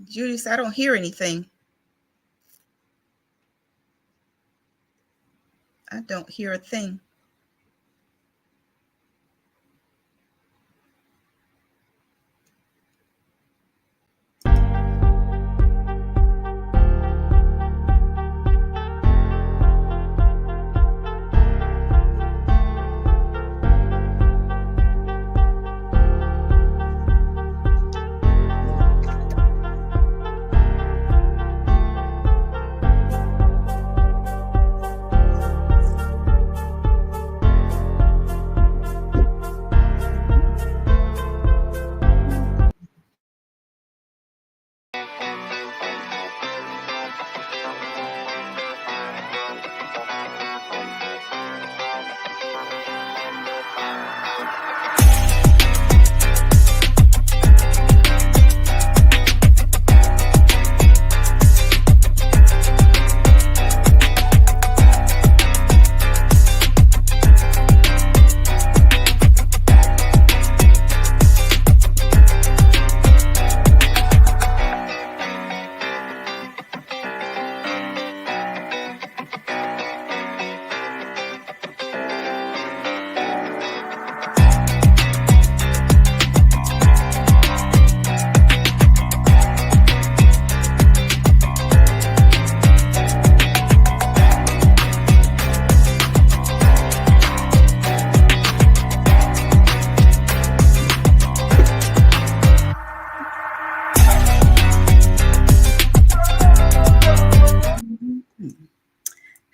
Julius, I don't hear anything. I don't hear a thing.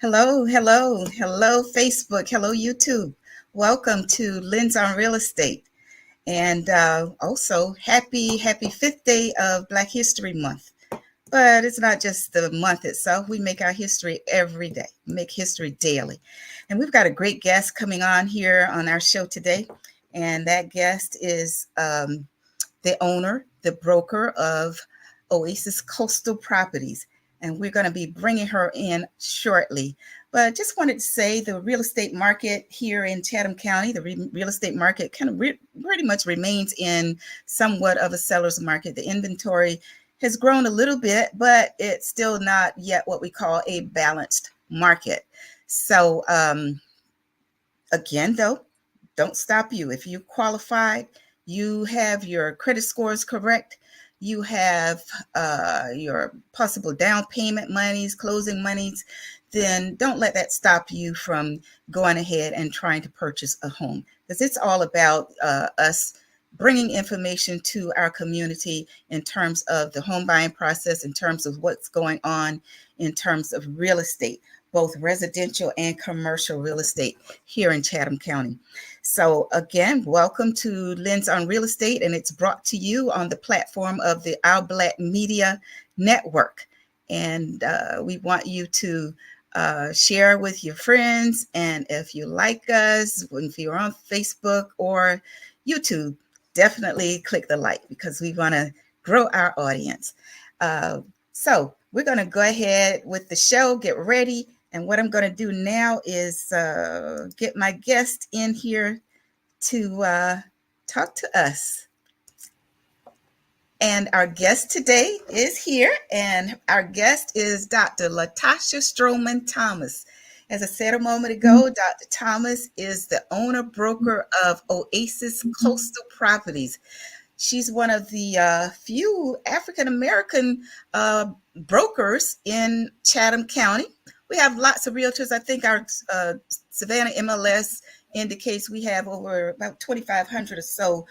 Hello, hello, hello, Facebook. Hello, YouTube. Welcome to Lens on Real Estate. And also, happy fifth day of Black History Month. But it's not just the month itself. We make our history every day, make history daily. And we've got a great guest coming on here on our show today. And that guest is the owner, the broker of Oasis Coastal Properties. And we're going to be bringing her in shortly. But just wanted to say the real estate market here in Chatham County, the real estate market kind of pretty much remains in somewhat of a seller's market. The inventory has grown a little bit, but it's still not yet what we call a balanced market. So again, though, don't stop you. If you qualified, you have your credit scores correct, you have your possible down payment monies, closing monies, then don't let that stop you from going ahead and trying to purchase a home. Because it's all about us bringing information to our community in terms of the home buying process, in terms of what's going on, in terms of real estate, both residential and commercial real estate here in Chatham County. So again, welcome to Lens on Real Estate, and it's brought to you on the platform of the Our Black Media Network. And we want you to share with your friends. And if you like us, if you're on Facebook or YouTube, definitely click the like because we want to grow our audience. So we're going to go ahead with the show, get ready. And what I'm going to do now is get my guest in here to talk to us. And our guest today is here, and our guest is Dr. Latasha Stroman Thomas. As I said a moment ago, Dr. Thomas is the owner broker of Oasis Coastal Properties. She's one of the few African American brokers in Chatham County. We have lots of realtors. I think our Savannah MLS indicates we have over about 2,500 or so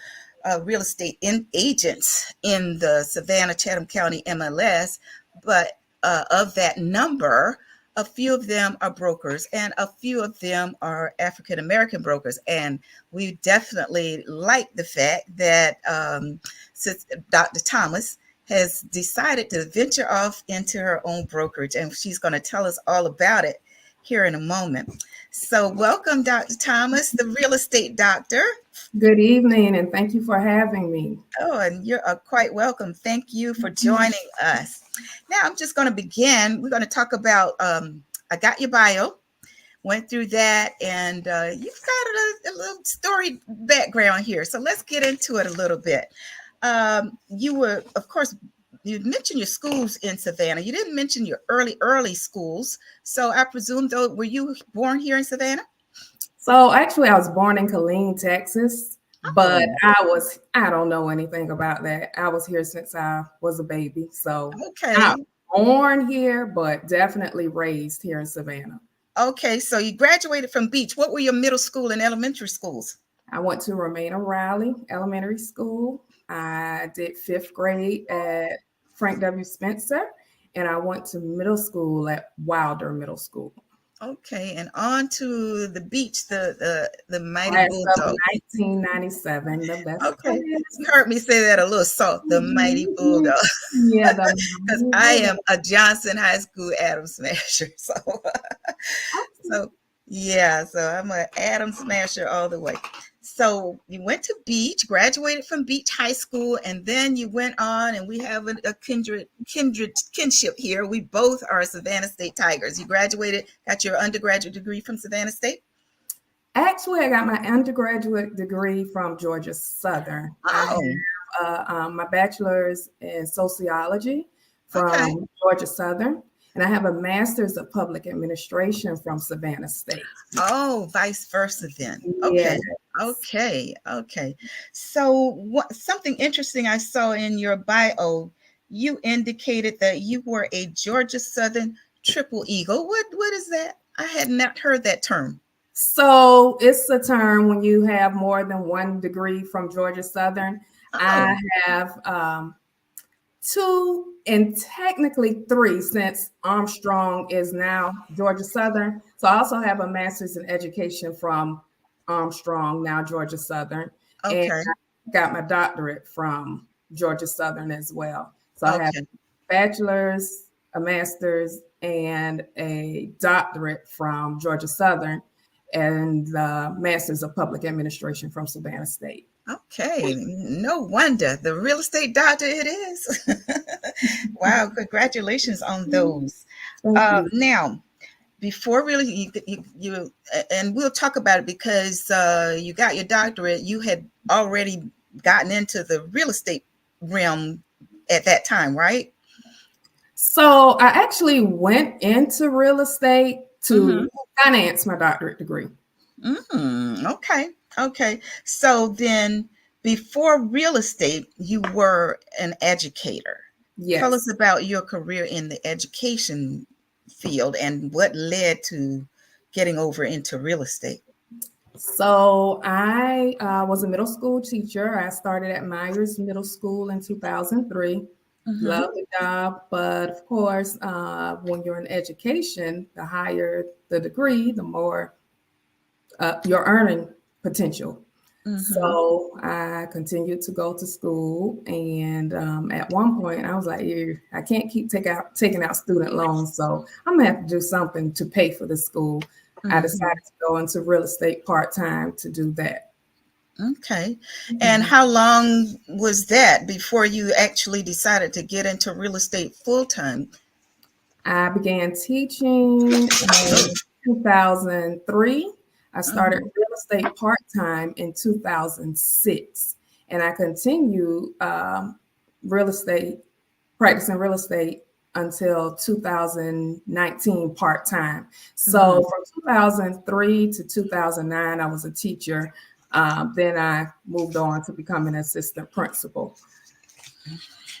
real estate agents in the Savannah Chatham County MLS, but of that number, a few of them are brokers and a few of them are African American brokers. And we definitely like the fact that Dr. Thomas has decided to venture off into her own brokerage, and she's going to tell us all about it here in a moment. So welcome, Dr. Thomas, the real estate doctor. Good evening, and thank you for having me. Oh, and you're quite welcome. Thank you for joining us. Now, I'm just going to begin. We're going to talk about, I got your bio, went through that, and you've got a little story background here. So let's get into it a little bit. You were, of course, you mentioned your schools in Savannah. You didn't mention your early schools. So I presume, though, were you born here in Savannah? So actually, I was born in Killeen, Texas, but Oh, I don't know anything about that. I was here since I was a baby. So okay. not born here, but definitely raised here in Savannah. Okay. So you graduated from Beach. What were your middle school and elementary schools? I went to Romana Riley Elementary School. I did fifth grade at Frank W. Spencer, and I went to middle school at Wilder Middle School. Okay, and on to the Beach, the Mighty Class of Bulldog. 1997, the best Okay, class. you heard me say that a little soft, the Mighty Mhm. Bulldog, Yeah, the because I am a Johnson High School Atom Smasher. So yeah, so I'm a Atom Smasher all the way. So you went to Beach, graduated from Beach High School, and then you went on, and we have a kindred kinship here. We both are Savannah State Tigers. You graduated, got your undergraduate degree from Savannah State. Actually, I got my undergraduate degree from Georgia Southern. I Oh, have my bachelor's in sociology okay. from Georgia Southern, and I have a master's of public administration from Savannah State. Oh, vice versa then. Yeah. Okay. Okay. Okay. So what something interesting I saw in your bio, you indicated that you were a Georgia Southern Triple Eagle. What is that? I had not heard that term. So it's a term when you have more than one degree from Georgia Southern. I Oh, have two and technically three since Armstrong is now Georgia Southern. So I also have a master's in education from Armstrong, now Georgia Southern. And okay. I got my doctorate from Georgia Southern as well. So I have Okay. a bachelor's, a master's, and a doctorate from Georgia Southern, and the master's of public administration from Savannah State. Okay. No wonder. The real estate doctor it is. Wow, congratulations on those. Thank you. Now, before really and we'll talk about it because you got your doctorate, you had already gotten into the real estate realm at that time, right? So I actually went into real estate Mm-hmm. to finance my doctorate degree. Okay. Okay. So then before real estate you were an educator. Tell us Yes. about your career in the education field and what led to getting over into real estate. So I was a middle school teacher. I started at Myers Middle School in 2003. Mm-hmm. Love the job, but of course, when you're in education, the higher the degree, the more your earning potential. Mm-hmm. So I continued to go to school, and at one point, I was like, I can't keep taking out student loans, so I'm gonna have to do something to pay for the school. I Mm-hmm. decided to go into real estate part time to do that. Okay. And Mhm. how long was that before you actually decided to get into real estate full time? I began teaching in 2003. I started Mhm. real estate part time in 2006, and I continued real estate practicing real estate until 2019 part time. So Mhm. from 2003 to 2009, I was a teacher. Then I moved on to becoming an assistant principal.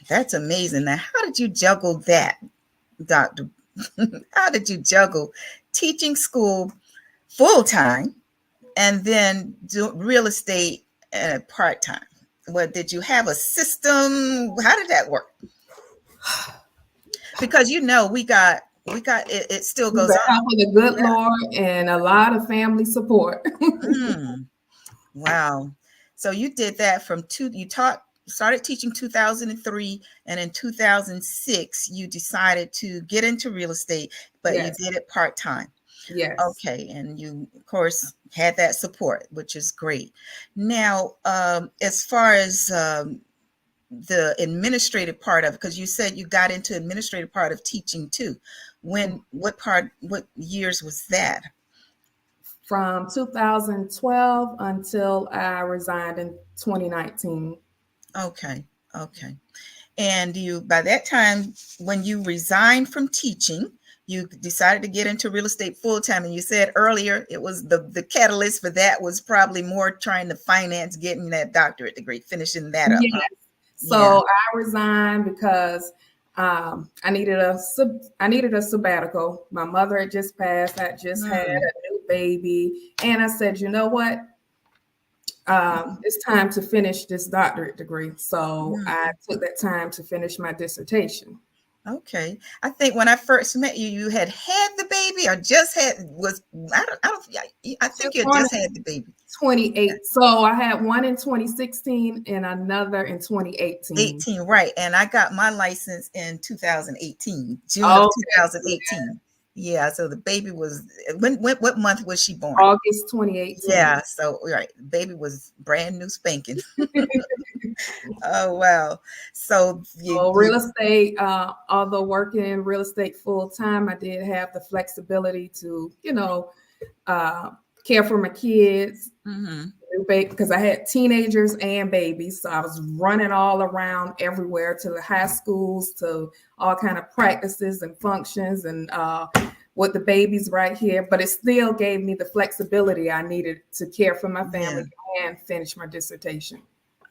That's amazing. Now, how did you juggle that, Doctor? How did you juggle teaching school full time and then do real estate part time? What did you have a system? How did that work? Because we got it still With goes the on. help of the good Lord and a lot of family support. Mm. Wow. So you did that you started teaching 2003 and in 2006 you decided to get into real estate, but you Yes, did it part-time. yes. Okay, and you of course had that support, which is great. Now, as far as the administrative part of it, because you said you got into administrative part of teaching too. What years was that? From 2012 until I resigned in 2019. Okay. Okay. And you, by that time, when you resigned from teaching, you decided to get into real estate full time. And you said earlier it was the catalyst for that was probably more trying to finance getting that doctorate degree, finishing that up. Yes. Huh? Yeah. So I resigned because I needed a sabbatical. My mother had just passed. I just had a new baby, and I said, you know what? It's time to finish this doctorate degree. So I took that time to finish my dissertation. Okay. I think when I first met you, you had the baby or just I think you had just had the baby. 28. So I had one in 2016 and another in 2018. 18, right. And I got my license in 2018, June of 2018. Yeah. So the baby was, what month was she born? August 2018. Yeah. So, right. The baby was brand new spanking. Oh, wow. So real estate, although working in real estate full time, I did have the flexibility to, care for my kids because I had teenagers and babies. So I was running all around everywhere to the high schools, to all kind of practices and functions and with the babies right here. But it still gave me the flexibility I needed to care for my family and finish my dissertation.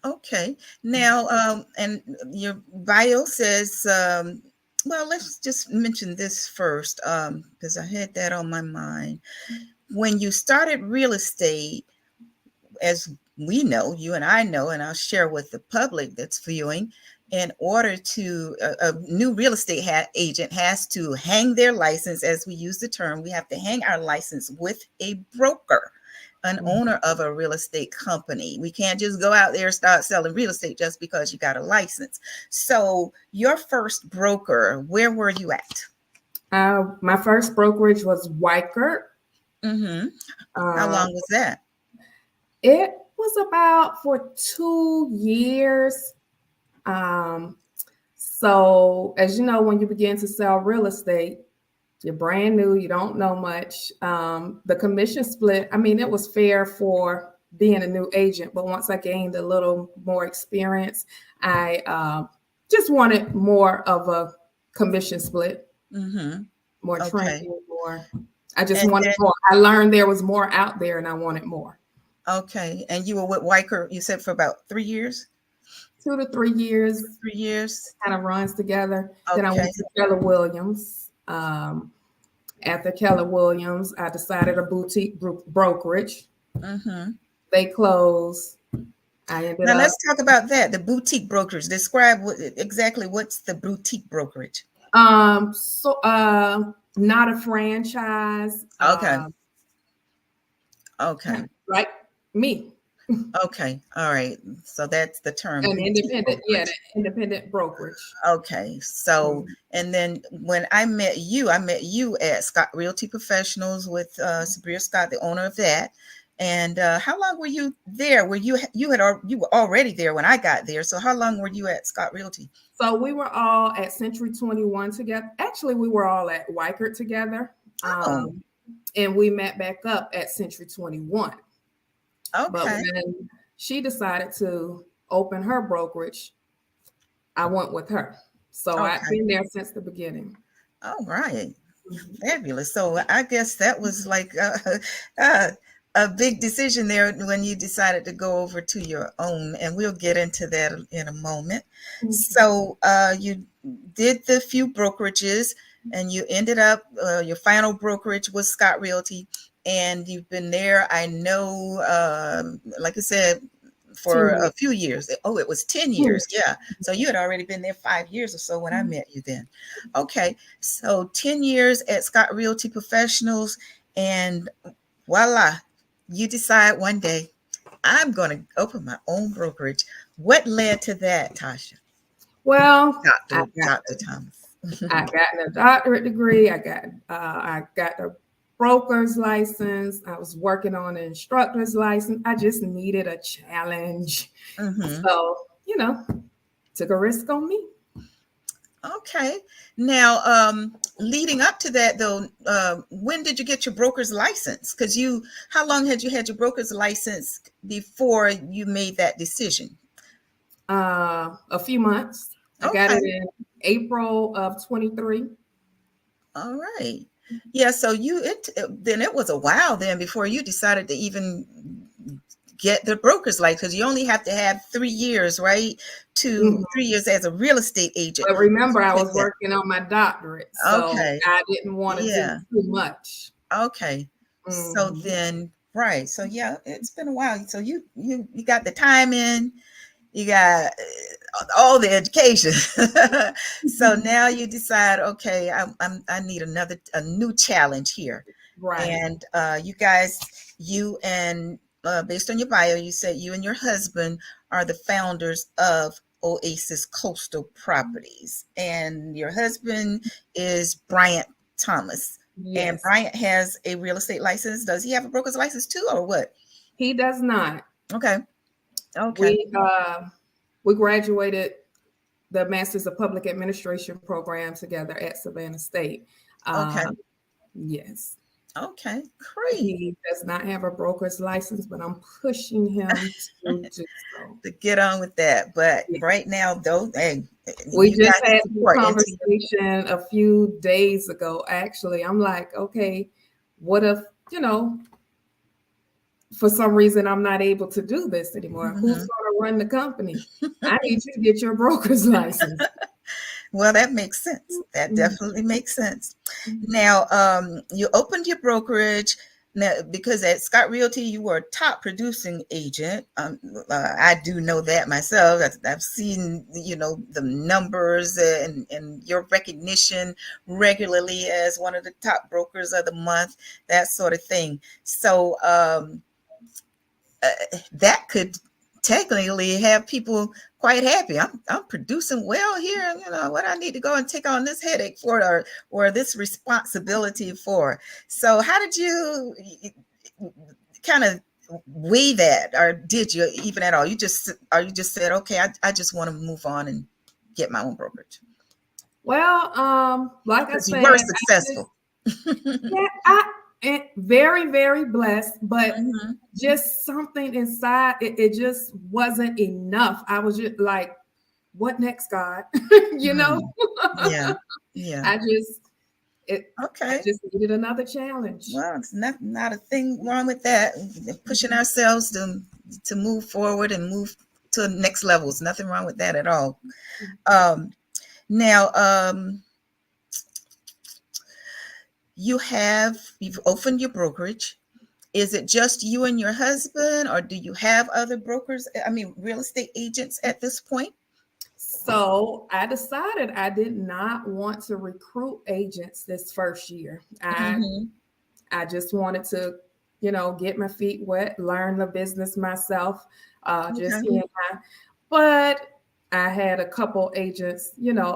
Okay. Now, and your bio says, well, let's just mention this first, because I had that on my mind. When you started real estate, as we know, you and I know, and I'll share with the public that's viewing, in order to, a new real estate agent has to hang their license, as we use the term, we have to hang our license with a broker, an owner of a real estate company. We can't just go out there and start selling real estate just because you got a license. So your first broker, where were you at? My first brokerage was Weichert. How long was that? It was about for 2 years. So as you know, when you begin to sell real estate, you're brand new, you don't know much. The commission split, I mean, it was fair for being a new agent, but once I gained a little more experience, I just wanted more of a commission split, more training, more. I just wanted more. I learned there was more out there and I wanted more. Okay. And you were with Weichert, you said, for about 3 years? 2 to 3 years. 3 years. Kind of runs together. Okay. Then I went to Keller Williams. After Keller Williams, I decided a boutique brokerage. They closed. Let's talk about that. The boutique brokerage. Describe exactly what's the boutique brokerage. Not a franchise. Okay. Okay. Like me. Okay. All right. So that's the term. An independent, the independent brokerage. Okay. So, and then when I met you at Scott Realty Professionals with Sabria Scott, the owner of that. And how long were you there? You were already there when I got there. So how long were you at Scott Realty? So we were all at Century 21 together. Actually, we were all at Weichert together. And we met back up at Century 21. Okay. But when she decided to open her brokerage, I went with her. So I've been there since the beginning. All right. Fabulous. So I guess that was like a big decision there when you decided to go over to your own, and we'll get into that in a moment. So you did the few brokerages, and you ended up, your final brokerage was Scott Realty, and you've been there, I know, like I said, for a few years. Oh, it was 10 years. Yeah. So you had already been there 5 years or so when I met you then. Okay. So 10 years at Scott Realty Professionals, and voila, you decide one day, I'm going to open my own brokerage. What led to that, Tasha? Well, Dr. Thomas. I got a doctorate degree. I got the broker's license. I was working on an instructor's license. I just needed a challenge. So, took a risk on me. Okay. Now, leading up to that, though, when did you get your broker's license? Because how long had you had your broker's license before you made that decision? A few months. I got Okay. it in April of 23. All right. Yeah. So then it was a while then before you decided to even get the broker's license, because you only have to have 3 years, right? Mhm. 3 years as a real estate agent. But remember, I Take was that. working on my doctorate, so Okay. I didn't want to do Yeah. too much. Okay. So Mhm. then, right. So yeah, it's been a while. So you got the time in, you got all the education. So now you decide, okay, I need a new challenge here. Right. And you and based on your bio, you said you and your husband are the founders of Oasis Coastal Properties, and your husband is Bryant Thomas. And Yes. Bryant has a real estate license. Does he have a broker's license too, or what? He does not. Okay. Okay. We graduated the Masters of Public Administration program together at Savannah State. Okay. Uh, yes. Okay. Great. He does not have a broker's license, but I'm pushing him to do so. To get on with that. But Yeah. right now, though, hey, We you just got had this support into your. conversation a few days ago, actually. I'm like, okay, what if, for some reason I'm not able to do this anymore? Who's going Mhm. to run the company? I need you to get your broker's license. Well, that makes sense. That definitely makes sense. Now, you opened your brokerage now because at Scott Realty you were a top producing agent. I do know that myself. I've seen the numbers and your recognition regularly as one of the top brokers of the month, that sort of thing. So that could technically have people quite happy. I'm producing well here. What I need to go and take on this headache for, or this responsibility for. So how did you kind of weigh that, or did you even at all? You just said, okay, I just want to move on and get my own brokerage Well, like I because you said, were I just, successful. yeah, very, very blessed, but Mhm. just something inside, it just wasn't enough. I was just like, what next, God? you know? Mhm. Yeah. Yeah. I just I Okay. just needed another challenge. Well, it's not a thing wrong with that. Pushing ourselves to move forward and move to the next levels. Nothing wrong with that at all. Um, now, you've opened your brokerage. Is it just you and your husband, or do you have other brokers? I mean, real estate agents at this point? So I decided I did not want to recruit agents this first year. Hmm. I just wanted to, get my feet wet, learn the business myself, just Okay. he and I. But I had a couple agents,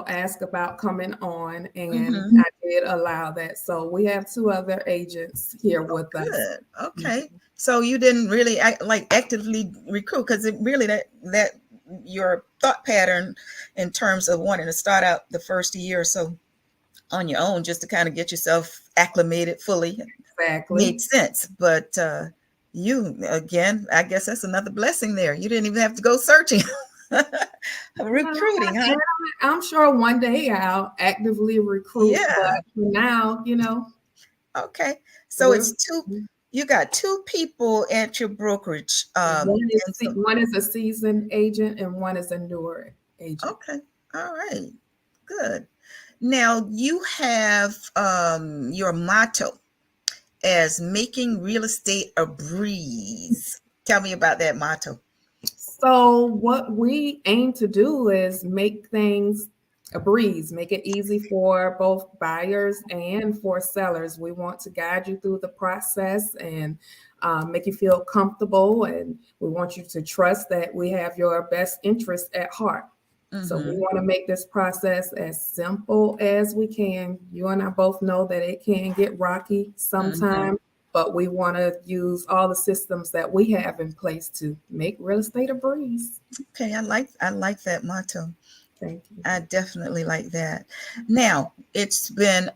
ask about coming on, and Hmm. I did allow that. So we have two other agents here with us. Good. Okay. So you didn't really actively recruit, because it really that your thought pattern in terms of wanting to start out the first year or so on your own just to kind of get yourself acclimated fully Exactly. made sense. But you again, I guess that's another blessing there. You didn't even have to go searching. Recruiting, huh? Yeah, I'm sure one day I'll actively recruit, but Yeah. for now, Okay. So we're it's two. You got two people at your brokerage. And so one is a seasoned agent and one is a newer agent. okay. All right. Good. Now you have your motto as making real estate a breeze. Tell me about that motto. So what we aim to do is make things a breeze, make it easy for both buyers and for sellers. We want to guide you through the process and make you feel comfortable, and we want you to trust that we have your best interest at heart. So we Mm-hmm. want to make this process as simple as we can. You and I both know that it can get rocky Mm-hmm. sometimes, but we want to use all the systems that we have in place to make real estate a breeze. Okay, I like that motto. Thank you. I definitely like that. Now, it's been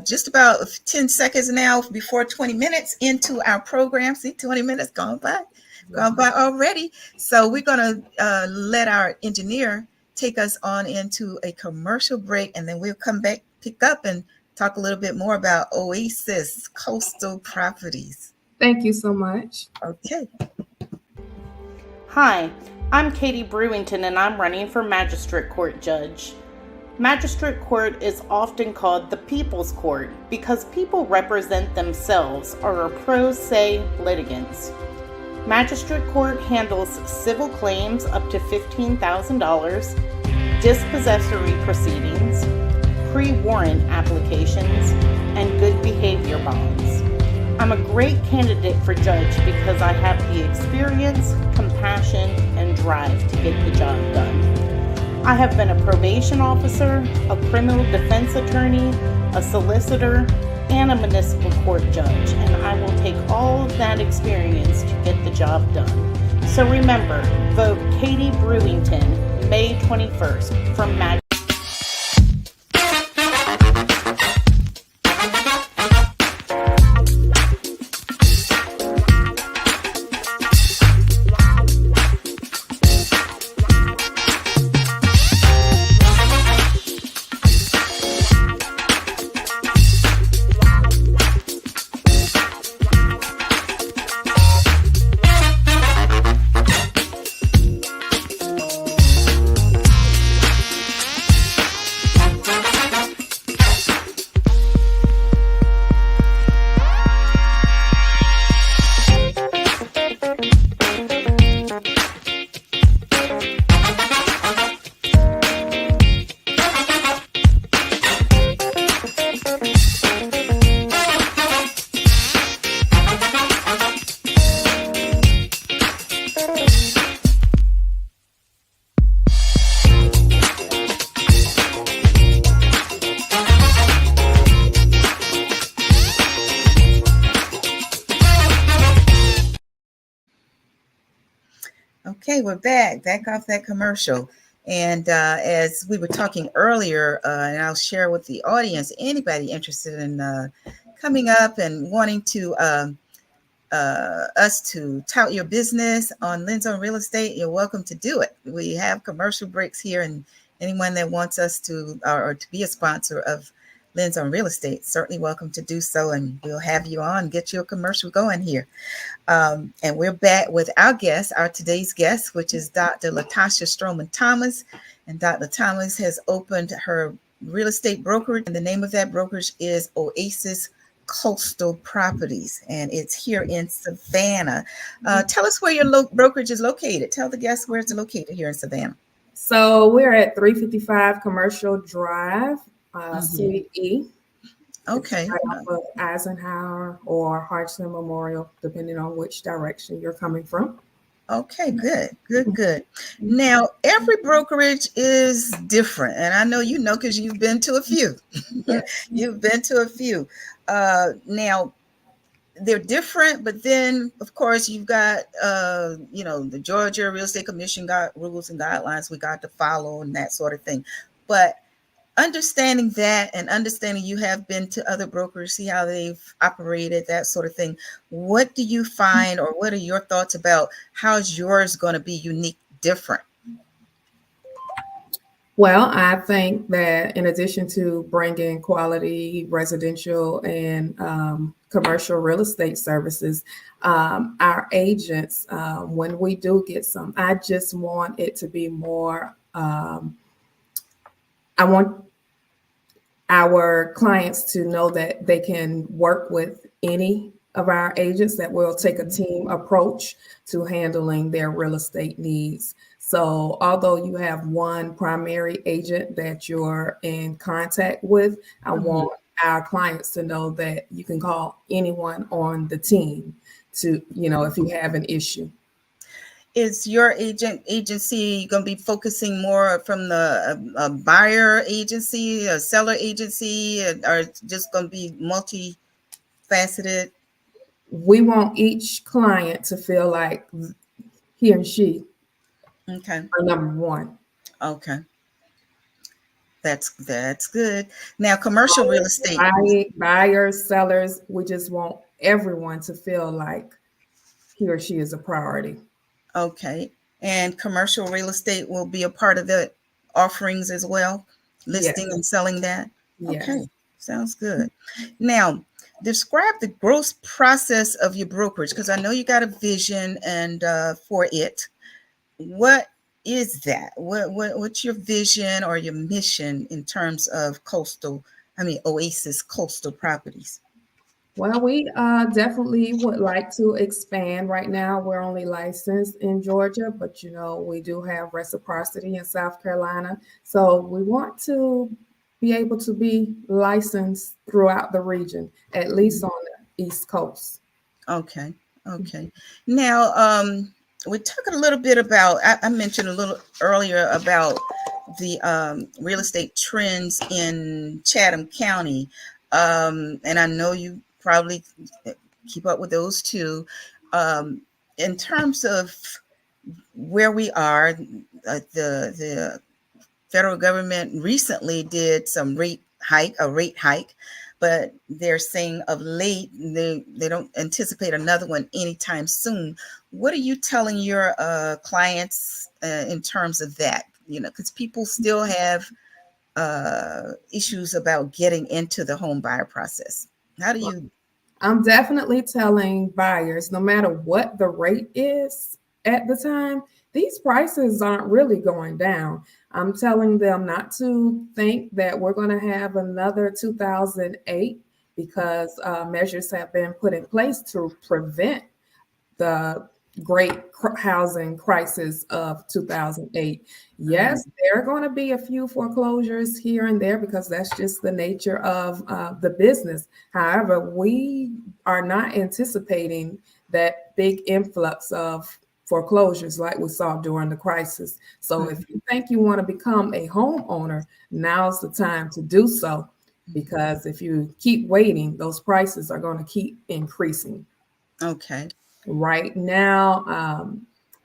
just about 10 seconds now before 20 minutes into our program. See, 20 minutes gone by Wow. already. So we're going to let our engineer take us on into a commercial break, and then we'll come back, pick up, and talk a little bit more about Oasis Coastal Properties. Thank you so much. Okay. Hi, I'm Katie Brewington, and I'm running for Magistrate Court Judge. Magistrate Court is often called the People's Court because people represent themselves or are pro se litigants. Magistrate Court handles civil claims up to $15,000, dispossessory proceedings, pre-warrant applications, and good behavior bonds. I'm a great candidate for judge because I have the experience, compassion, and drive to get the job done. I have been a probation officer, a criminal defense attorney, a solicitor, and a municipal court judge, and I will take all of that experience to get the job done. So remember, vote Katie Brewington, May 21st from Magistrate. Okay, we're back off that commercial. And as we were talking earlier, and I'll share with the audience, anybody interested in coming up and wanting to us to tout your business on Lens on Real Estate, you're welcome to do it. We have commercial breaks here, and anyone that wants us to or to be a sponsor of Lens on Real Estate, certainly welcome to do so, and we'll have you on, get you a commercial going here. And we're back with our guest, our today's guest, which is Dr. Latasha Stroman Thomas. And Dr. Thomas has opened her real estate brokerage, and the name of that brokerage is Oasis Coastal Properties, and it's here in Savannah. Tell us where your brokerage is located. Tell the guests where it's located here in Savannah. So we're at 355 Commercial Drive, Suite E. Okay. Right off of Eisenhower or Hodgson Memorial, depending on which direction you're coming from. Okay, good. Now, every brokerage is different, and I know you know because you've been to a few. You've been to a few. Now, they're different, but then, of course, you've got, the Georgia Real Estate Commission got rules and guidelines we got to follow and that sort of thing. But understanding that and understanding you have been to other brokers, see how they've operated, that sort of thing. What do you find, or what are your thoughts about how's yours going to be unique, different? Well, I think that in addition to bringing quality residential and commercial real estate services, our agents, when we do get some, I just want it to be more, I want our clients to know that they can work with any of our agents, that will take a team approach to handling their real estate needs. So although you have one primary agent that you're in contact with, I want our clients to know that you can call anyone on the team to, if you have an issue. Is your agency going to be focusing more from the buyer agency, a seller agency, or just going to be multifaceted? We want each client to feel like he and she are number one. Okay. That's good. Now, commercial real estate. Buyers, sellers, we just want everyone to feel like he or she is a priority. Okay. And commercial real estate will be a part of that offerings as well, Yes. listing and selling that? Yes. Okay, sounds good. Now, describe the growth process of your brokerage, because I know you got a vision and for it. What is that? What's your vision or your mission in terms of Oasis coastal properties? Well, we definitely would like to expand. Right now, we're only licensed in Georgia, but we do have reciprocity in South Carolina. So we want to be able to be licensed throughout the region, at least on the East Coast. Okay. Okay. Now, we're talking a little bit about, I mentioned a little earlier about the real estate trends in Chatham County. And I know you probably keep up with those too. In terms of where we are, the federal government recently did a rate hike, but they're saying of late they don't anticipate another one anytime soon. What are you telling your clients in terms of that? Because people still have issues about getting into the home buyer process. How do you? I'm definitely telling buyers, no matter what the rate is at the time, these prices aren't really going down. I'm telling them not to think that we're going to have another 2008 because measures have been put in place to prevent the great housing crisis of 2008. Yes, there are going to be a few foreclosures here and there because that's just the nature of the business. However, we are not anticipating that big influx of foreclosures like we saw during the crisis. So if you think you want to become a homeowner, now's the time to do so, because if you keep waiting, those prices are going to keep increasing. Okay. Right now,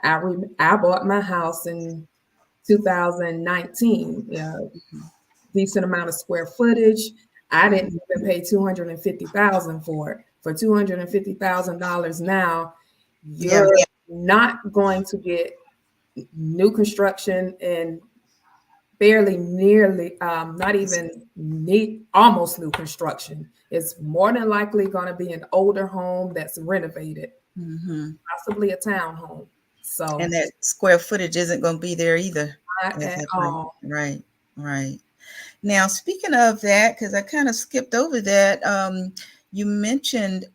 I bought my house in 2019. Decent amount of square footage. I didn't even pay $250,000 for it. For $250,000 now, you're not going to get new construction and barely nearly not even almost new construction. It's more than likely going to be an older home that's renovated, possibly a townhome. So, and that square footage isn't going to be there either. not at all. Right. Now, speaking of that, because I kind of skipped over that, you mentioned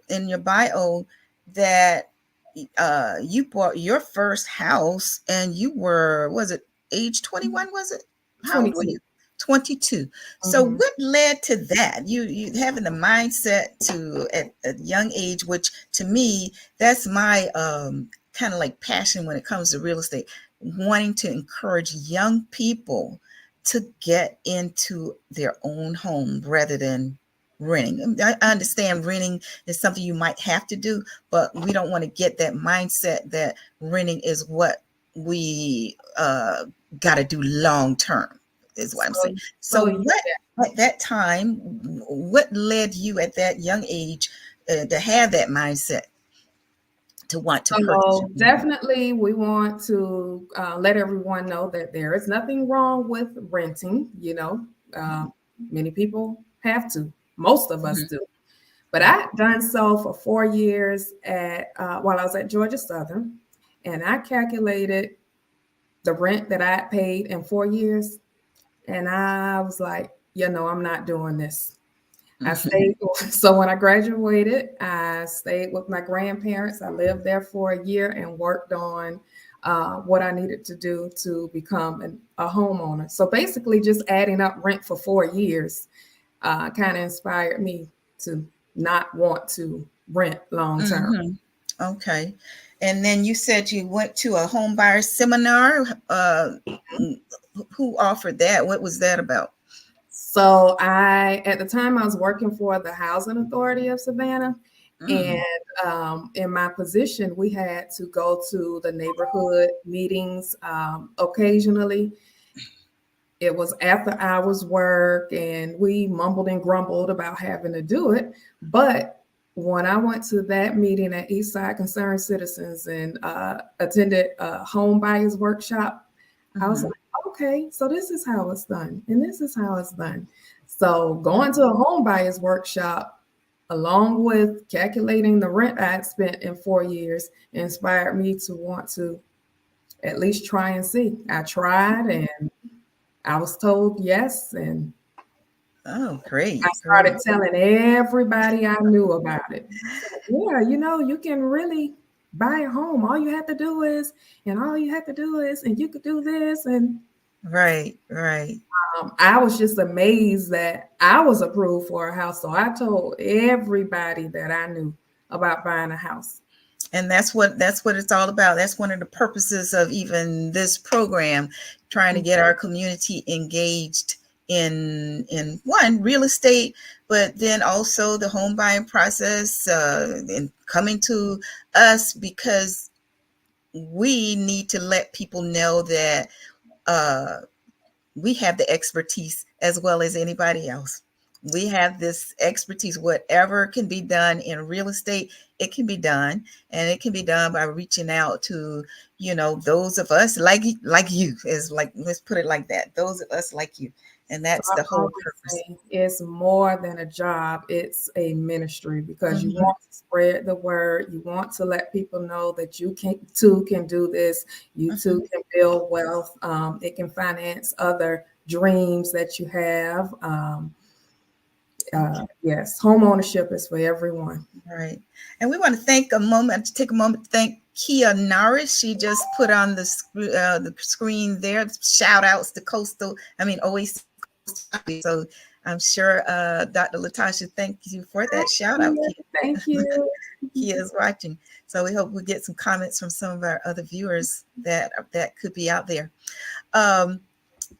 in your bio that you bought your first house and you were, was it age 21? Was it? How old were you? 22. So what led to that? You having the mindset to at a young age, which to me, that's my kind of like passion when it comes to real estate, wanting to encourage young people to get into their own home rather than renting. I understand renting is something you might have to do, but we don't want to get that mindset that renting is what we got to do long term, is what I'm saying. So what at that time, what led you at that young age to have that mindset to want to purchase? So definitely we want to let everyone know that there is nothing wrong with renting. Many people have to, most of us do. But I've done so for 4 years while I was at Georgia Southern, and I calculated the rent that I paid in 4 years, and I was like, I'm not doing this. I stayed. So when I graduated, I stayed with my grandparents. I lived there for a year and worked on what I needed to do to become a homeowner. So basically just adding up rent for 4 years kind of inspired me to not want to rent long term. Okay. And then you said you went to a home buyer seminar. Who offered that? What was that about? So at the time I was working for the Housing Authority of Savannah. And in my position, we had to go to the neighborhood meetings occasionally. It was after hours work, and we mumbled and grumbled about having to do it. But when I went to that meeting at Eastside Concerned Citizens and attended a home buyers workshop, I was like, okay, so this is how it's done, and this is how it's done. So going to a home buyers workshop, along with calculating the rent I had spent in 4 years, inspired me to want to at least try and see. I tried, and I was told yes, and Oh, I great, started great. telling everybody I knew about it. So, yeah, you can really buy a home. All you have to do is, and all you have to do is, and you could do this. And Right, right. I was just amazed that I was approved for a house. So I told everybody that I knew about buying a house. And that's what it's all about. That's one of the purposes of even this program, trying to get our community engaged in one, real estate, but then also the home buying process, and coming to us, because we need to let people know that uh, we have the expertise as well as anybody else. We have this expertise. Whatever can be done in real estate, it can be done, and it can be done by reaching out to, those of us like you, is like, let's put it like that. Those of us like you, and So that's I the whole always purpose. say it's more than a job, it's a ministry, because you Mhm. want to spread the word. You want to let people know that you can too can do this. You too Mhm. can build wealth. It can finance other dreams that you have. Yes, home ownership is for everyone. Right. And we want to take a moment to thank Kia Norris. She just put on the screen there, shout outs to Oasis. So I'm sure Dr. Latasha, thank you for that shout out, Kia. Thank you. Kia is watching. So we hope we get some comments from some of our other viewers that could be out there.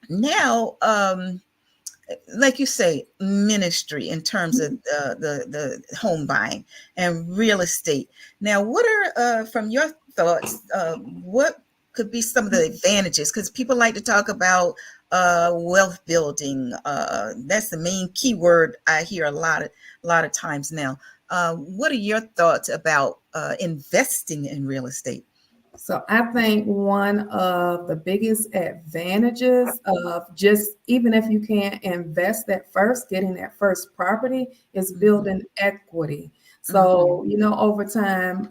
Now, like you say, ministry in terms of the home buying and real estate. Now, what are from your thoughts? What could be some of the advantages? Because people like to talk about wealth building. That's the main keyword I hear a lot of times now. What are your thoughts about investing in real estate? So I think one of the biggest advantages of just, even if you can't invest at first, getting that first property, is Mhm. building equity. Mhm. So, over time,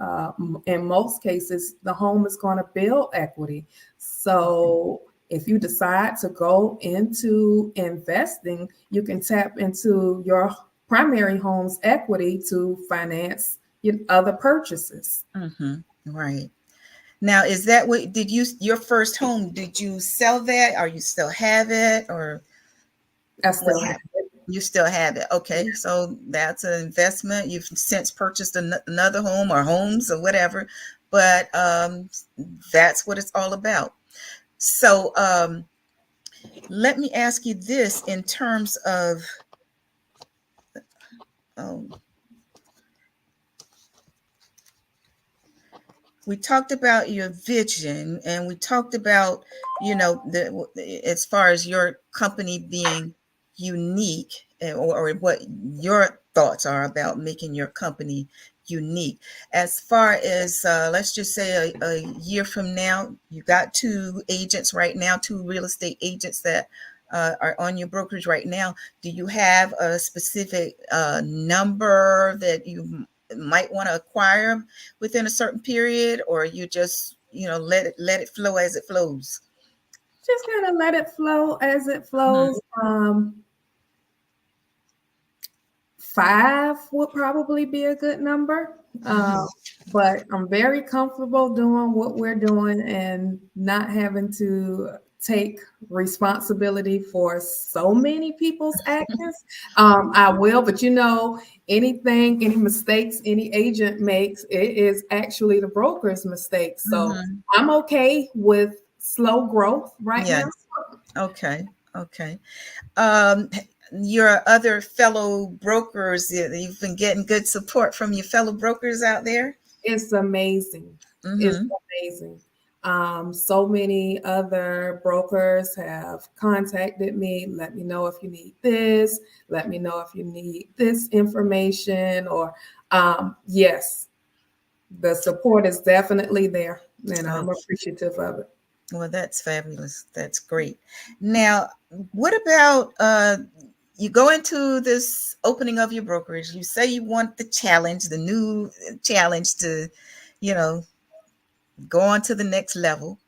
in most cases, the home is going to build equity. So if you decide to go into investing, you can tap into your primary home's equity to finance other purchases. Mhm. Right. Now, is that what did your first home? Did you sell that, or you still have it, or I what still have happened? You still have it. Okay, so that's an investment. You've since purchased another home or homes or whatever, but that's what it's all about. So let me ask you this in terms of, um, we talked about your vision, and we talked about, as far as your company being unique, or what your thoughts are about making your company unique. As far as, let's just say a year from now, you got two agents right now, two real estate agents that are on your brokerage right now. Do you have a specific number that you might want to acquire within a certain period, or you just let it flow as it flows? Just kind of let it flow as it flows. Mhm. 5 would probably be a good number. Mhm. But I'm very comfortable doing what we're doing and not having to take responsibility for so many people's actions. I will, but any mistakes any agent makes, it is actually the broker's mistake. So Mhm. I'm okay with slow growth right now. Yes. Okay. Okay. um your other fellow brokers, you've been getting good support from your fellow brokers out there? It's amazing. It's Mm-hmm. amazing. So many other brokers have contacted me. Let me know if you need this. Let me know if you need this information. Or, yes, the support is definitely there, and I'm Oh, appreciative of it. Well, that's fabulous. That's great. Now, what about you go into this opening of your brokerage, you say you want the challenge, the new challenge to, you know, go on to the next level.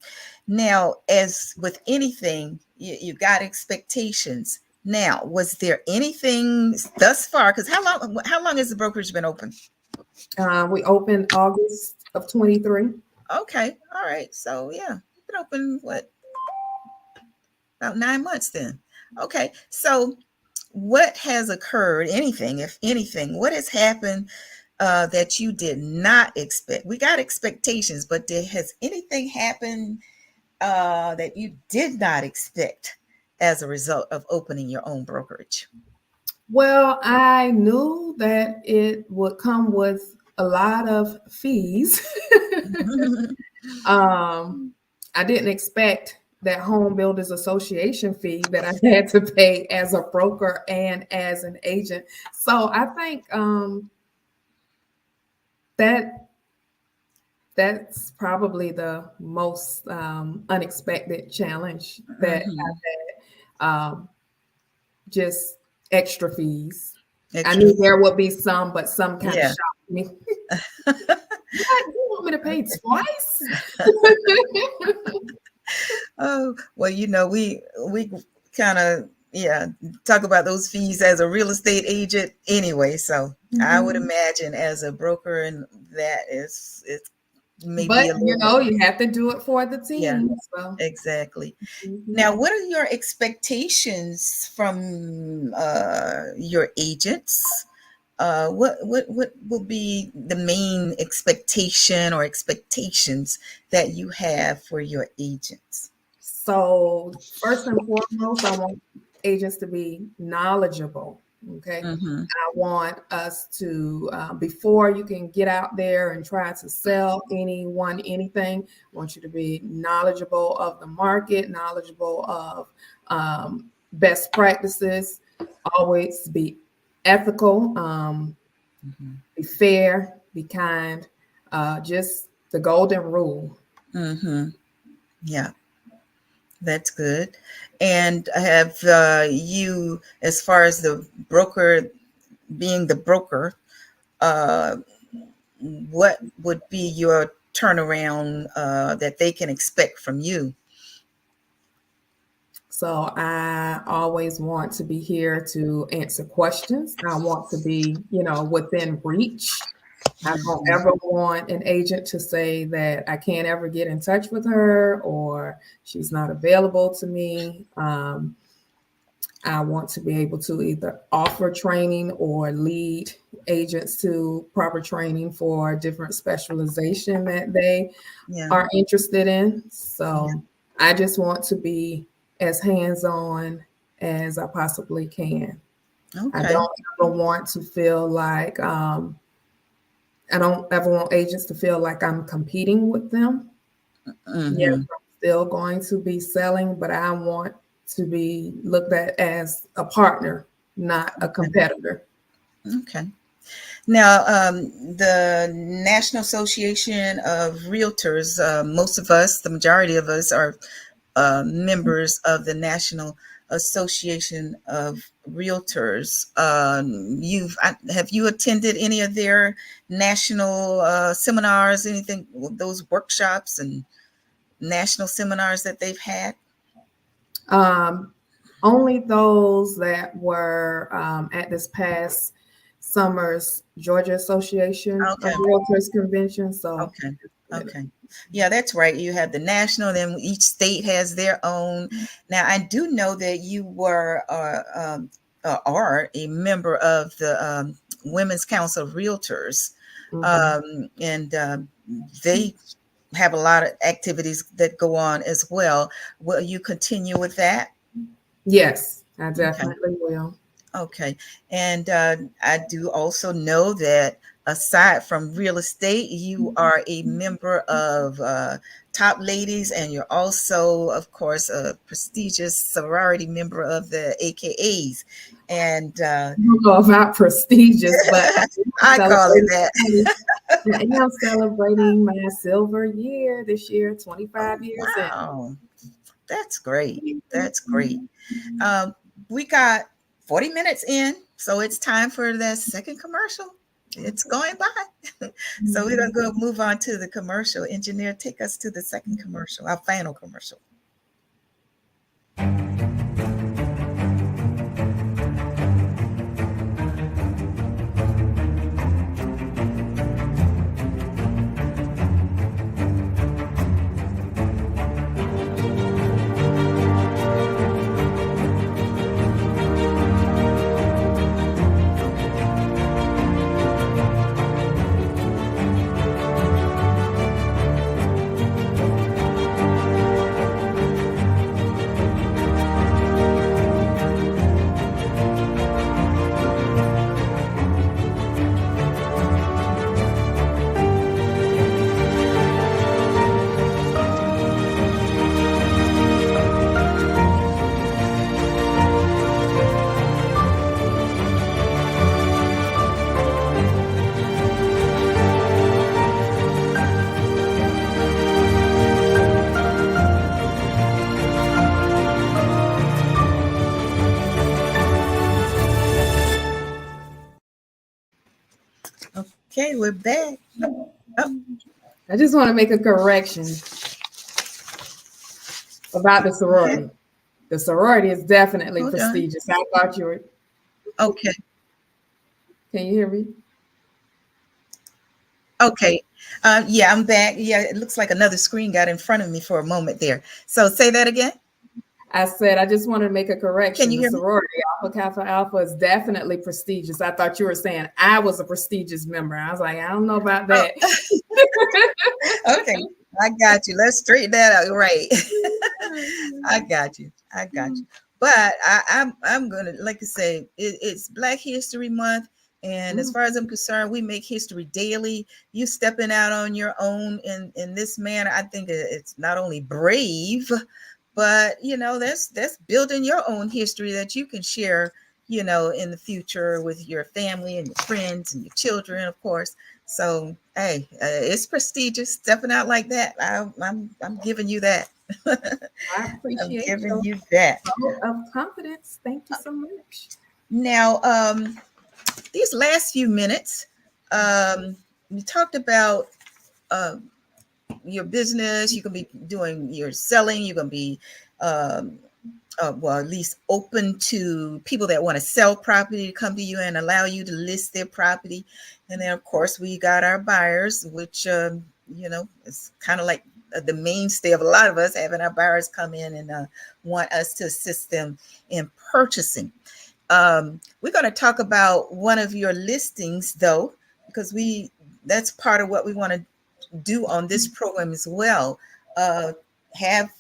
Now, as with anything, you got expectations. Now, was there anything thus far? Because how long has the brokerage been open? We opened August of 23. Okay, all right. So yeah, you've been open what, about 9 months then? Okay, so what has occurred? Anything, if anything, what has happened that you did not expect? We got expectations, but has anything happened that you did not expect as a result of opening your own brokerage? Well, I knew that it would come with a lot of fees. I didn't expect that Home Builders Association fee that I had to pay as a broker and as an agent. So I think that that's probably the most unexpected challenge that I've had. Just extra fees. I Extra, knew there would be some, but some kind of yeah. shocked me. What? You want me to pay twice? Oh, well, we kind of, yeah, talk about those fees as a real estate agent anyway. So I would Mhm. imagine as a broker, and that is it may be But a little bit. you have to do it for the Yeah, team. So exactly. mhm. Now, what are your expectations from your agents? What will be the main expectation or expectations that you have for your agents? So first and foremost, I want agents to be knowledgeable. Okay. Mm-hmm. I want us to, before you can get out there and try to sell anyone anything, I want you to be knowledgeable of the market, knowledgeable of best practices, always be ethical, Mm-hmm. be fair, be kind, just the golden rule. Mm-hmm. Yeah, that's good. And have you, as far as the broker, being the broker, uh, what would be your turnaround that they can expect from you? So I always want to be here to answer questions. I want to be, within reach. I don't Mm-hmm. ever want an agent to say that I can't ever get in touch with her or she's not available to me. I want to be able to either offer training or lead agents to proper training for different specialization that they Yeah. are interested in. Yeah. So I just want to be as hands-on as I possibly can. I Okay. don't ever want to feel like I don't ever want agents to feel like I'm competing with them. Yes, Mm-hmm. I'm still going to be selling, but I want to be looked at as a partner, not a competitor. Okay. Now, the National Association of Realtors, most of us, the majority of us, are members of the National Association of Realtors. Have you attended any of their national seminars, anything, those workshops and national seminars that they've had? Um, Only those that were at this past summer's Georgia Association of Okay. Realtors convention. So, Okay. Okay. Yeah, that's right. You have the national, then each state has their own. Now, I do know that you were are a member of the Women's Council of Realtors, mhm. and they have a lot of activities that go on as well. Will you continue with that? Yes, I Okay. definitely will. Okay. And I do also know that aside from real estate, you are a member of Top Ladies, and you're also, of course, a prestigious sorority member of the AKAs. And I don't know about prestigious, but I call it that. I am celebrating my silver year this year, 25 years in. Wow, that's great. That's great. We got 40 minutes in, so it's time for the second commercial. It's going by. So we're going to go move on to the commercial. Engineer, take us to the second commercial, our final commercial. Okay, we're back. Oh. I just want to make a correction about the sorority. Okay. The sorority is definitely prestigious. I thought you were. Okay. Can you hear me? Okay. Yeah, I'm back. Yeah, it looks like another screen got in front of me for a moment there. So say that again. I said, I just wanted to make a correction. Can you hear the sorority, Alpha Kappa Alpha, is definitely prestigious. I thought you were saying I was a prestigious member. I was like, I don't know about that. Oh. Okay, I got you. Let's straighten that out. Right. I got you. But I'm gonna, like I say, it's Black History Month. And as far as I'm concerned, we make history daily. You stepping out on your own in this manner, I think it's not only brave, but, you know, that's building your own history that you can share, you know, in the future with your family and your friends and your children, of course. So, hey, it's prestigious stepping out like that. I'm giving you that. I appreciate I'm giving you that. Of confidence. Thank you so much. Now, these last few minutes, we talked about your business. You can be doing your selling. You're going to be, well, at least open to people that want to sell property to come to you and allow you to list their property. And then, of course, we got our buyers, which, you know, it's kind of like the mainstay of a lot of us, having our buyers come in and want us to assist them in purchasing. We're going to talk about one of your listings, though, because that's part of what we want to do on this program as well. Have,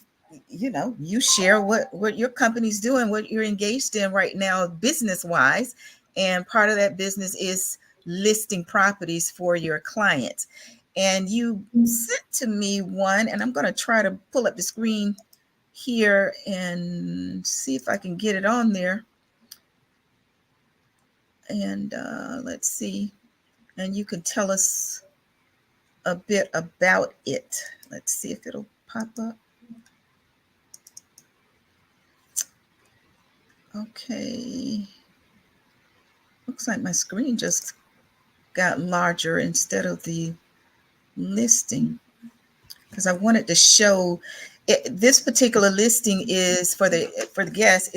you know, you share what your company's doing, what you're engaged in right now business wise, and part of that business is listing properties for your clients. And you sent to me one, and I'm going to try to pull up the screen here and see if I can get it on there. And let's see, and you can tell us a bit about it. Let's see if it'll pop up. Okay. Looks like my screen just got larger instead of the listing, because I wanted to show it. This particular listing is for the guests.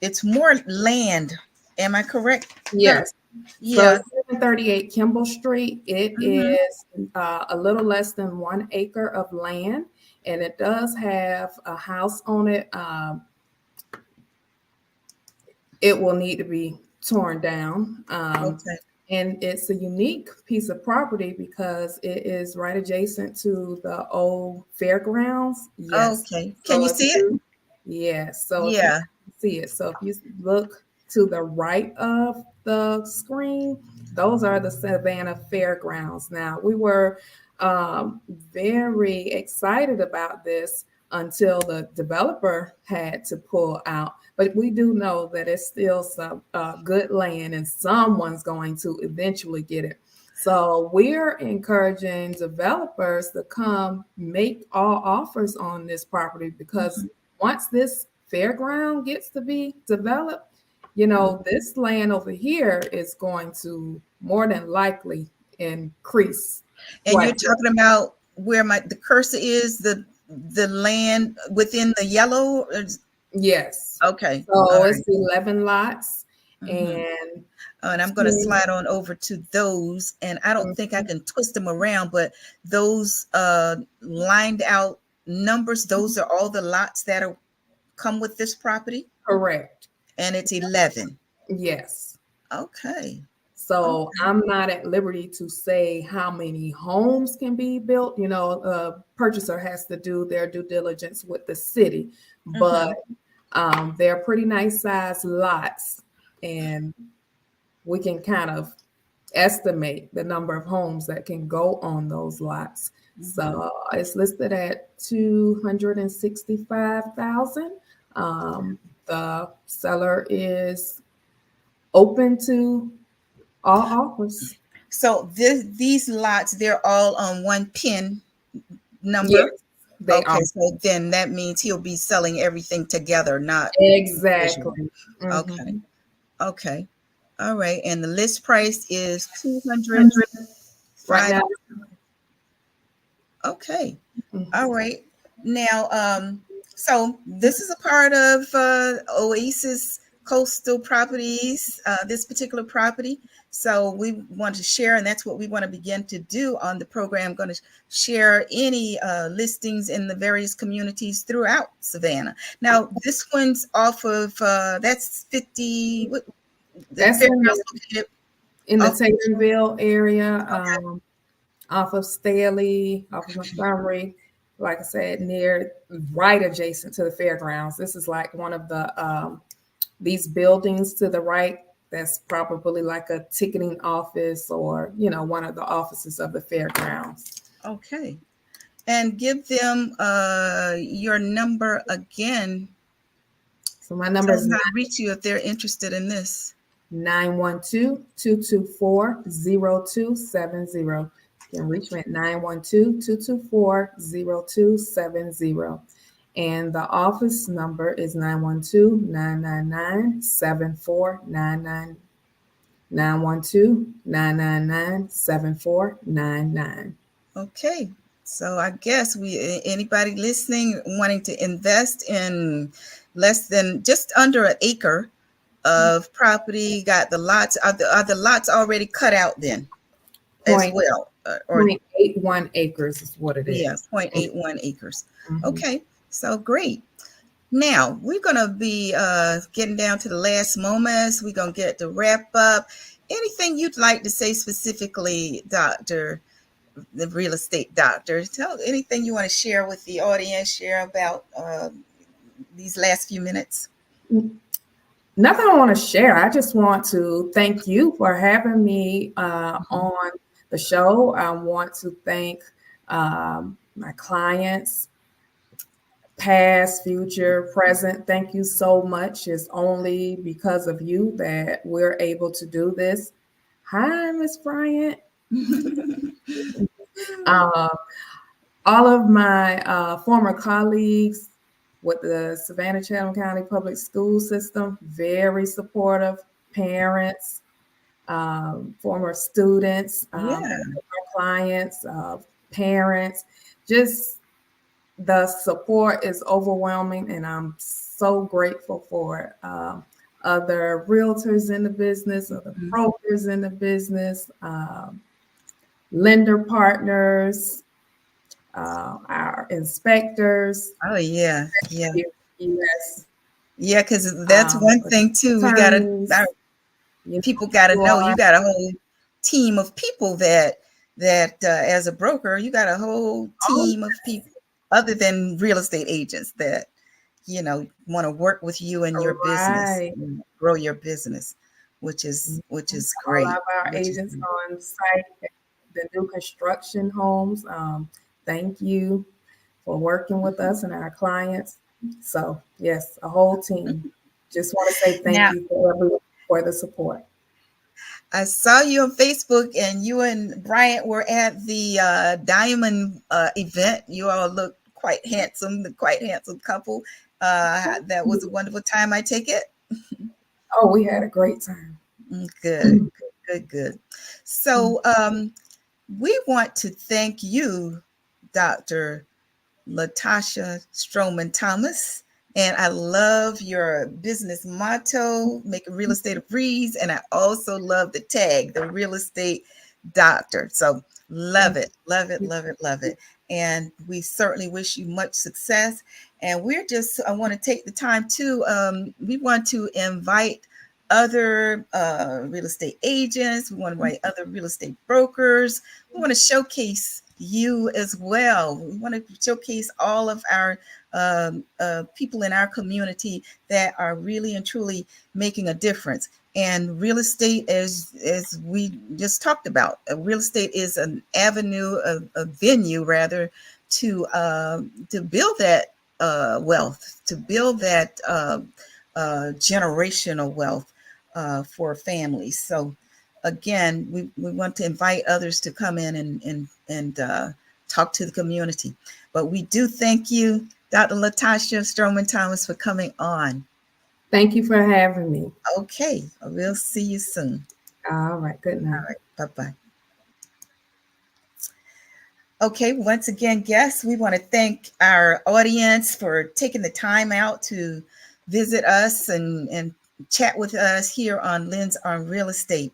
It's more land. Am I correct? Yes. Yeah. So 738 Kimball Street. It is a little less than 1 acre of land, and it does have a house on it. It will need to be torn down. Okay. And it's a unique piece of property because it is right adjacent to the old fairgrounds. Yes. Okay. Can you see it? Yeah. So yeah. See it. So if you look to the right of the screen, those are the Savannah Fairgrounds. Now, we were very excited about this until the developer had to pull out. But we do know that it's still some good land and someone's going to eventually get it. So we're encouraging developers to come make all offers on this property, because once this fairground gets to be developed, this land over here is going to more than likely increase. And you're talking about where the cursor is, the land within the yellow? Yes. Okay. So it's 11 lots. And I'm going to slide on over to those. And I don't think I can twist them around, but those lined out numbers, those are all the lots that come with this property? Correct. And it's 11. Yes. Okay. So I'm not at liberty to say how many homes can be built. A purchaser has to do their due diligence with the city, but they're pretty nice sized lots, and we can kind of estimate the number of homes that can go on those lots. So it's listed at $265,000. The seller is open to all offers. So these lots, they're all on one PIN number? Yes, they are. So then that means he'll be selling everything together, not exactly. Okay. All right. And the list price is $200 right now. Okay. All right. Now, so this is a part of Oasis Coastal Properties, this particular property. So we want to share, and that's what we want to begin to do on the program. I'm going to share any listings in the various communities throughout Savannah. Now, this one's off of, that's 50, that's in the Taylorville area, off of Staley, off of Montgomery. Like I said, right adjacent to the fairgrounds. This is like one of the these buildings to the right. That's probably like a ticketing office, or one of the offices of the fairgrounds. Okay, and give them your number again. So my number is to reach you if they're interested in this. 912-224-0270. You can reach me at 912-224-0270. And the office number is 912-999-7499. 912-999-7499. Okay. So I guess anybody listening wanting to invest in less than just under an acre of property, got the lots, are the lots already cut out then as well? 0.81 acres is what it is. Yeah, 0.81 acres. Okay, so great. Now we're going to be getting down to the last moments. We're going to get to wrap up. Anything you'd like to say specifically, Dr. the real estate doctor? Tell anything you want to share with the audience, share about these last few minutes. Nothing I want to share. I just want to thank you for having me on the show. I want to thank my clients, past, future, present. Thank you so much. It's only because of you that we're able to do this. Hi, Miss Bryant. All of my former colleagues with the Savannah Chatham County Public School System, very supportive, parents, former students, clients, parents, just the support is overwhelming, and I'm so grateful for it. Other realtors in the business, other brokers in the business, lender partners, our inspectors. Oh yeah. Yes. Yeah, because that's one thing too. People gotta know you got a whole team of people that as a broker, you got a whole team of people other than real estate agents that want to work with you in your business, Right. grow your business, which is All great. of our agents on site, the new construction homes. Thank you for working with us and our clients. So yes, a whole team. Just want to say thank Now, you for everyone for the support. I saw you on Facebook, and you and Bryant were at the Diamond event. You all look quite handsome, the quite handsome couple. That was a wonderful time, I take it. Oh, we had a great time. Good, good. So we want to thank you, Dr. Latasha Stroman Thomas. And I love your business motto, making real estate a breeze. And I also love the tag, the real estate doctor. So love it, love it, love it, love it. And we certainly wish you much success. And I want to take the time to, we want to invite other real estate agents. We want to invite other real estate brokers. We want to showcase you as well. We want to showcase all of our people in our community that are really and truly making a difference. And real estate, as we just talked about, real estate is an avenue, a venue rather, to build that wealth, to build that generational wealth for families. So again, we want to invite others to come in and talk to the community. But we do thank you, Dr. Latasha Stroman Thomas, for coming on. Thank you for having me. Okay, we'll see you soon. All right, good night. All right, bye-bye. Okay, once again, guests, we want to thank our audience for taking the time out to visit us and chat with us here on Lens on Real Estate.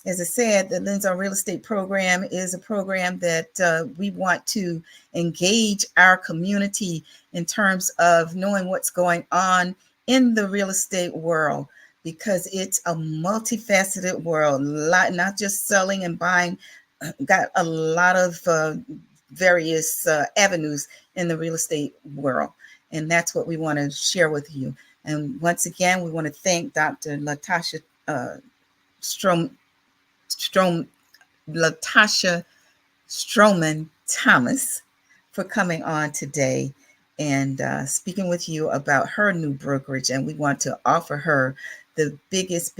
As I said, the Lens on Real Estate program is a program that we want to engage our community in terms of knowing what's going on in the real estate world, because it's a multifaceted world, not just selling and buying, got a lot of various avenues in the real estate world. And that's what we want to share with you. And once again, we want to thank Dr. Latasha Latasha Stroman Thomas for coming on today and speaking with you about her new brokerage. And we want to offer her the biggest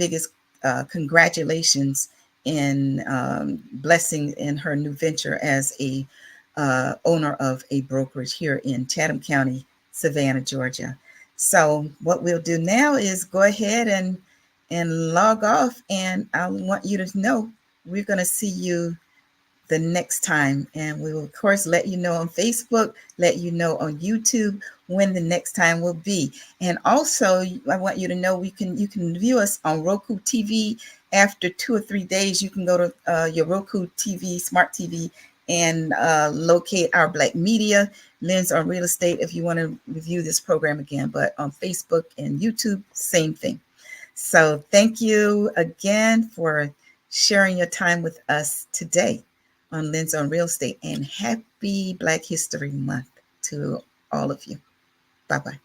congratulations in blessing in her new venture as a owner of a brokerage here in Chatham County, Savannah, Georgia. So what we'll do now is go ahead and log off, and I want you to know we're going to see you the next time, and we will of course let you know on Facebook, let you know on YouTube when the next time will be. And also I want you to know you can view us on Roku TV. After 2 or 3 days, you can go to your Roku TV, smart TV, and locate our Black Media, Lens on Real Estate, if you want to review this program again. But on Facebook and YouTube, same thing. So thank you again for sharing your time with us today on Lens on Real Estate, and happy Black History Month to all of you. Bye-bye.